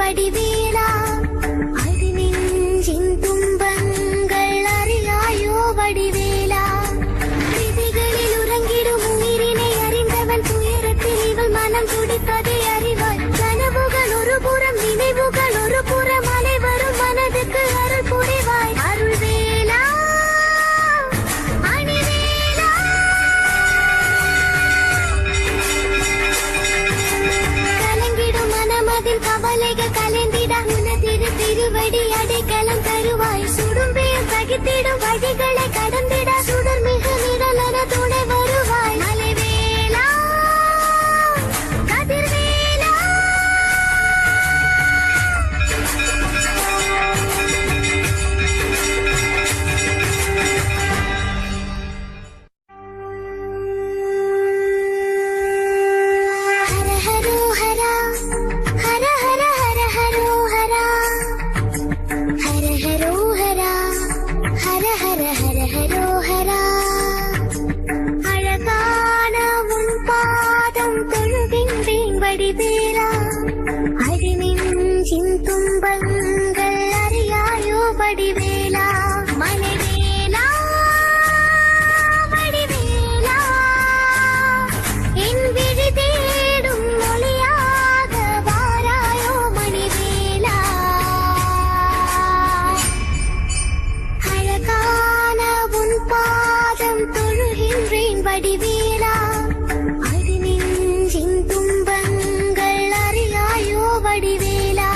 வடிவேலா அடி நெஞ்சின் துன்பங்கள் அறியாயோ வடிவேலா விதிகளில் உறங்கிடும் உயிரினை அறிந்தவன் துயரத்தில் இவள் மனம் துடிப்பதை அறிவாய் கனவுகள் ஒரு புறம் நினைவுகள் ஒரு புறம் அலை வரும் மனதுக்கு அருள் புரிவாய் அருள்வேலா அணிவேலா கலங்கிடும் மனமதில் கவலைகள் கலந்திட உனதிரு திருவடி அடைக்கலம் தருவாய் சுடும்பேல் சகித்திடும் வழிகளை கடந்திட சுடர் மிகு நிழலென துணை வருவாய் மலைவேலா கதிர்வேலா ஹர ஹரோ ஹரா ஹர ஹர ஹர ஹரோ ஹரா ஹர ஹரோ ஹரா ஹர ஹர ஹர ஹரோ ஹரா அழகான உன் பாதம் தொழுகின்றேன் வடிவேலா அடி நெஞ்சின் துன்பங்கள் அறியாயோ வடிவேலா மலைவேலா வடிவேலா என் விழி தேடும் மொழியாக வாராயோ மணிவேலா அழகான உன் பாதம் தொழுகின்றேன் வடிவேலா அடி நெஞ்சின் துன்பங்கள் அறியாயோ வடிவேலா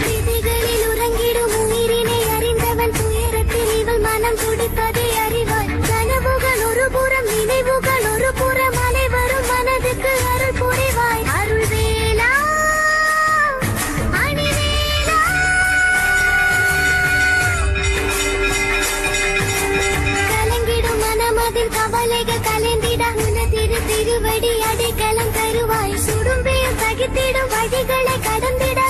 விதிகளில் உறங்கிடும் உயிரினை அறிந்தவன் துயரத்தில் இவள் மனம் துடிப்பதை அறிவாய் கனவுகள் ஒரு புறம் நினைவுகள் ஒரு புறம் அலை வரும் மனதுக்கு அருள் புரிவாய் அருள்வேலா அணிவேலா கலங்கிடும் மனமதில் கவலைகள் கலந்திட உனதிரு திருவடி அடைக்கலம் தருவாய் சுடும்பேல் சகித்திடும் வழிகளை கடந்திட